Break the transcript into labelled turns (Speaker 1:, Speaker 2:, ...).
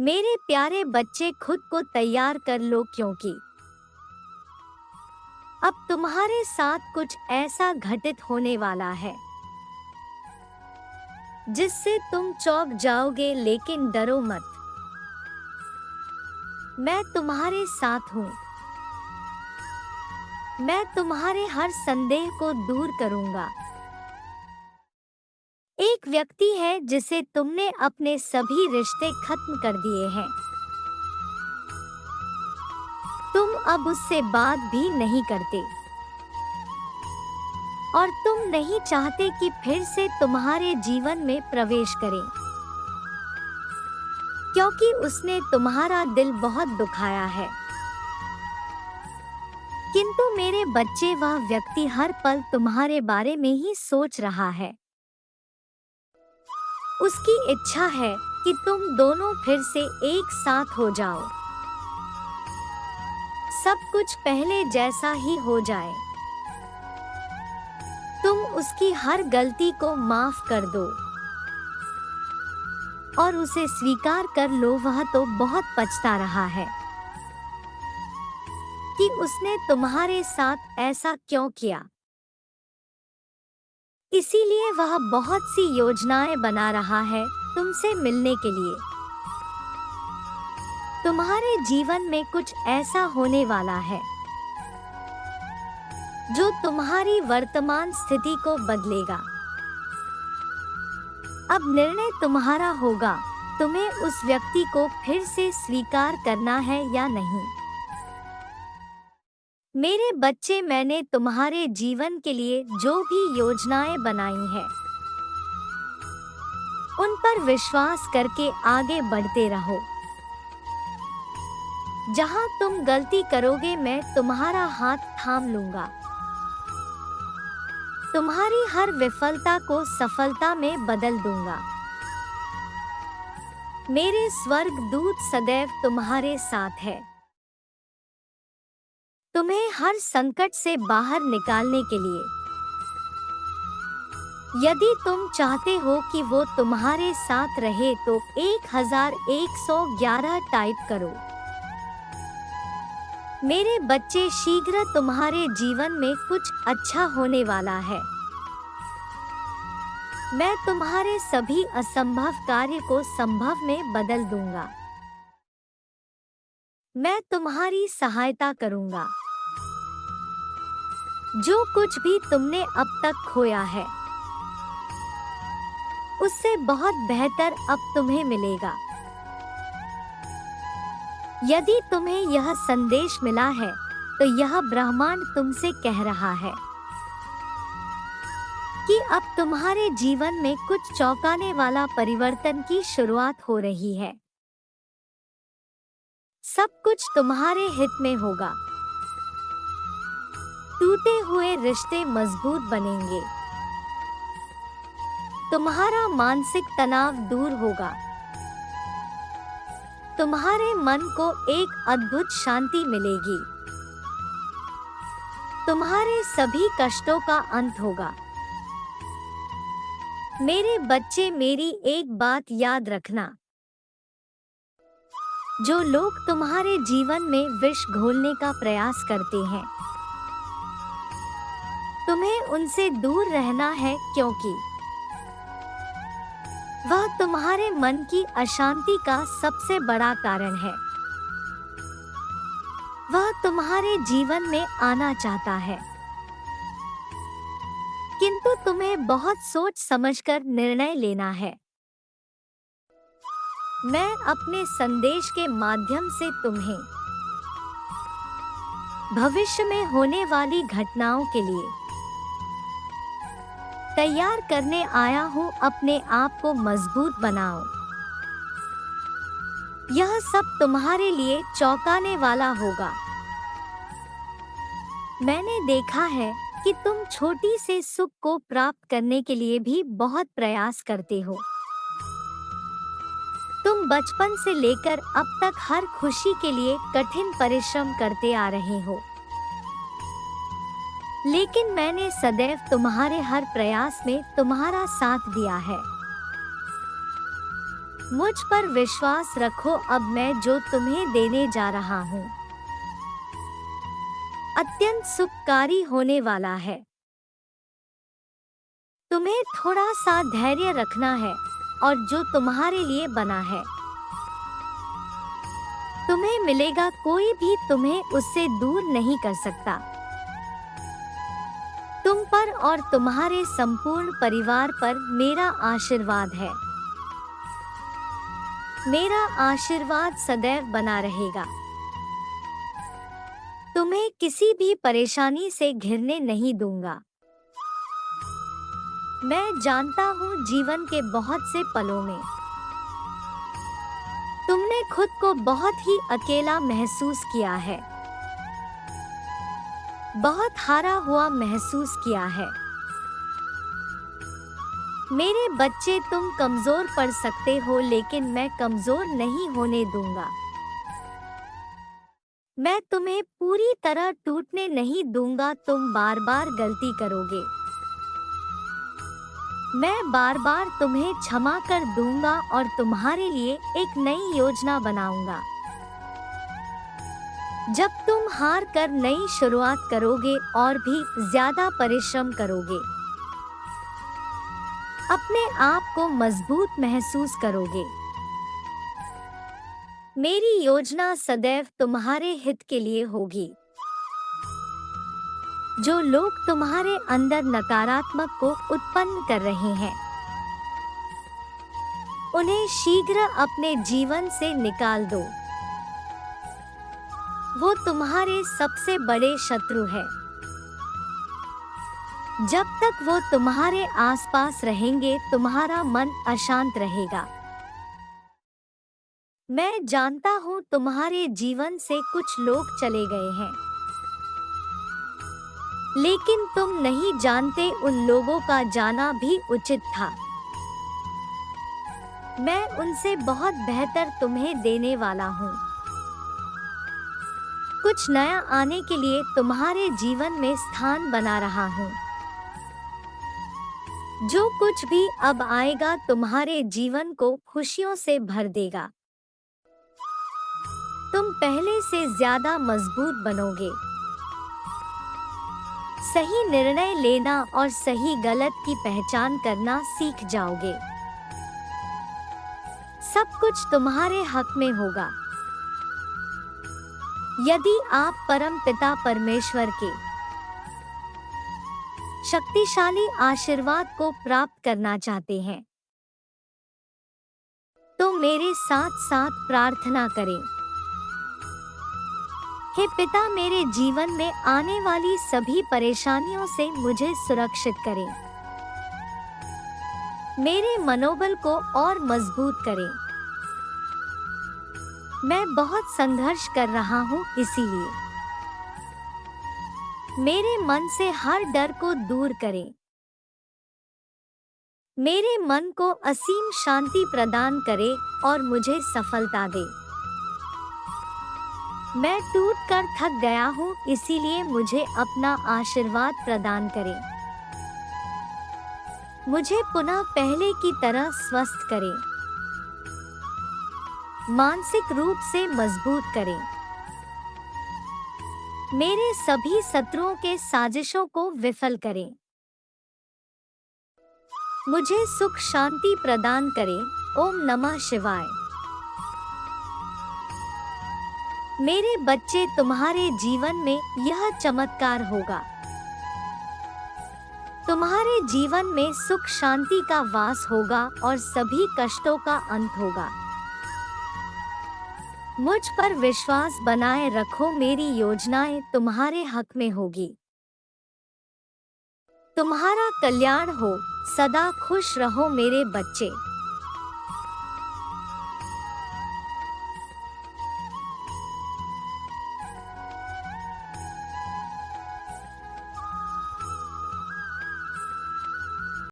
Speaker 1: मेरे प्यारे बच्चे, खुद को तैयार कर लो, क्योंकि अब तुम्हारे साथ कुछ ऐसा घटित होने वाला है जिससे तुम चौंक जाओगे। लेकिन डरो मत, मैं तुम्हारे साथ हूँ। मैं तुम्हारे हर संदेह को दूर करूँगा। एक व्यक्ति है जिसे तुमने अपने सभी रिश्ते खत्म कर दिए हैं। तुम अब उससे बात भी नहीं करते और तुम नहीं चाहते कि फिर से तुम्हारे जीवन में प्रवेश करे, क्योंकि उसने तुम्हारा दिल बहुत दुखाया है। किंतु मेरे बच्चे, वह व्यक्ति हर पल तुम्हारे बारे में ही सोच रहा है। उसकी इच्छा है कि तुम दोनों फिर से एक साथ हो जाओ, सब कुछ पहले जैसा ही हो जाए। तुम उसकी हर गलती को माफ कर दो और उसे स्वीकार कर लो। वह तो बहुत पछता रहा है कि उसने तुम्हारे साथ ऐसा क्यों किया। इसीलिए वह बहुत सी योजनाएं बना रहा है तुमसे मिलने के लिए। तुम्हारे जीवन में कुछ ऐसा होने वाला है जो तुम्हारी वर्तमान स्थिति को बदलेगा। अब निर्णय तुम्हारा होगा, तुम्हें उस व्यक्ति को फिर से स्वीकार करना है या नहीं। मेरे बच्चे, मैंने तुम्हारे जीवन के लिए जो भी योजनाएं बनाई हैं, उन पर विश्वास करके आगे बढ़ते रहो। जहां तुम गलती करोगे, मैं तुम्हारा हाथ थाम लूंगा। तुम्हारी हर विफलता को सफलता में बदल दूंगा। मेरे स्वर्ग दूत सदैव तुम्हारे साथ है, तुम्हें हर संकट से बाहर निकालने के लिए। यदि तुम चाहते हो कि वो तुम्हारे साथ रहे तो 1111 टाइप करो। मेरे बच्चे, शीघ्र तुम्हारे जीवन में कुछ अच्छा होने वाला है। मैं तुम्हारे सभी असंभव कार्य को संभव में बदल दूंगा। मैं तुम्हारी सहायता करूंगा। जो कुछ भी तुमने अब तक खोया है, उससे बहुत बेहतर अब तुम्हें मिलेगा। यदि तुम्हें यह संदेश मिला है तो यह ब्रह्मांड तुमसे कह रहा है कि अब तुम्हारे जीवन में कुछ चौंकाने वाला परिवर्तन की शुरुआत हो रही है। सब कुछ तुम्हारे हित में होगा। टूटे हुए रिश्ते मजबूत बनेंगे। तुम्हारा मानसिक तनाव दूर होगा। तुम्हारे मन को एक अद्भुत शांति मिलेगी। तुम्हारे सभी कष्टों का अंत होगा। मेरे बच्चे, मेरी एक बात याद रखना, जो लोग तुम्हारे जीवन में विष घोलने का प्रयास करते हैं, तुम्हें उनसे दूर रहना है, क्योंकि वह तुम्हारे मन की अशांति का सबसे बड़ा कारण है। वह तुम्हारे जीवन में आना चाहता है, किंतु तुम्हें बहुत सोच समझकर निर्णय लेना है। मैं अपने संदेश के माध्यम से तुम्हें भविष्य में होने वाली घटनाओं के लिए तैयार करने आया हूँ। अपने आप को मजबूत बनाओ। यह सब तुम्हारे लिए चौंकाने वाला होगा। मैंने देखा है कि तुम छोटी से सुख को प्राप्त करने के लिए भी बहुत प्रयास करते हो। तुम बचपन से लेकर अब तक हर खुशी के लिए कठिन परिश्रम करते आ रहे हो, लेकिन मैंने सदैव तुम्हारे हर प्रयास में तुम्हारा साथ दिया है। मुझ पर विश्वास रखो, अब मैं जो तुम्हें देने जा रहा हूँ अत्यंत सुखकारी होने वाला है। तुम्हें थोड़ा सा धैर्य रखना है और जो तुम्हारे लिए बना है तुम्हें मिलेगा, कोई भी तुम्हें उससे दूर नहीं कर सकता। तुम पर और तुम्हारे संपूर्ण परिवार पर मेरा आशीर्वाद है। मेरा आशीर्वाद सदैव बना रहेगा। तुम्हें किसी भी परेशानी से घिरने नहीं दूंगा। मैं जानता हूँ जीवन के बहुत से पलों में तुमने खुद को बहुत ही अकेला महसूस किया है, बहुत हारा हुआ महसूस किया है। मेरे बच्चे, तुम कमजोर पड़ सकते हो लेकिन मैं कमजोर नहीं होने दूंगा। मैं तुम्हें पूरी तरह टूटने नहीं दूंगा। तुम बार बार गलती करोगे, मैं बार बार तुम्हें क्षमा कर दूंगा और तुम्हारे लिए एक नई योजना बनाऊंगा। जब तुम हार कर नई शुरुआत करोगे और भी ज्यादा परिश्रम करोगे, अपने आप को मजबूत महसूस करोगे। मेरी योजना सदैव तुम्हारे हित के लिए होगी। जो लोग तुम्हारे अंदर नकारात्मक को उत्पन्न कर रहे हैं उन्हें शीघ्र अपने जीवन से निकाल दो। वो तुम्हारे सबसे बड़े शत्रु है। जब तक वो तुम्हारे आसपास रहेंगे तुम्हारा मन अशांत रहेगा। मैं जानता हूँ तुम्हारे जीवन से कुछ लोग चले गए हैं, लेकिन तुम नहीं जानते उन लोगों का जाना भी उचित था। मैं उनसे बहुत बेहतर तुम्हें देने वाला हूँ। कुछ नया आने के लिए तुम्हारे जीवन में स्थान बना रहा हूँ। जो कुछ भी अब आएगा तुम्हारे जीवन को खुशियों से भर देगा। तुम पहले से ज्यादा मजबूत बनोगे। सही निर्णय लेना और सही गलत की पहचान करना सीख जाओगे। सब कुछ तुम्हारे हक में होगा। यदि आप परम पिता परमेश्वर के शक्तिशाली आशीर्वाद को प्राप्त करना चाहते हैं तो मेरे साथ साथ प्रार्थना करें। हे पिता, मेरे जीवन में आने वाली सभी परेशानियों से मुझे सुरक्षित करें। मेरे मनोबल को और मजबूत करें। मैं बहुत संघर्ष कर रहा हूँ, इसीलिए मेरे मन से हर डर को दूर करें। मेरे मन को असीम शांति प्रदान करे और मुझे सफलता दे। मैं टूटकर थक गया हूँ, इसीलिए मुझे अपना आशीर्वाद प्रदान करें। मुझे पुनः पहले की तरह स्वस्थ करें। मानसिक रूप से मजबूत करें। मेरे सभी शत्रुओं के साजिशों को विफल करें। मुझे सुख शांति प्रदान करें। ओम नमः शिवाय। मेरे बच्चे, तुम्हारे जीवन में यह चमत्कार होगा। तुम्हारे जीवन में सुख शांति का वास होगा और सभी कष्टों का अंत होगा। मुझ पर विश्वास बनाए रखो, मेरी योजनाएं तुम्हारे हक में होगी। तुम्हारा कल्याण हो, सदा खुश रहो मेरे बच्चे।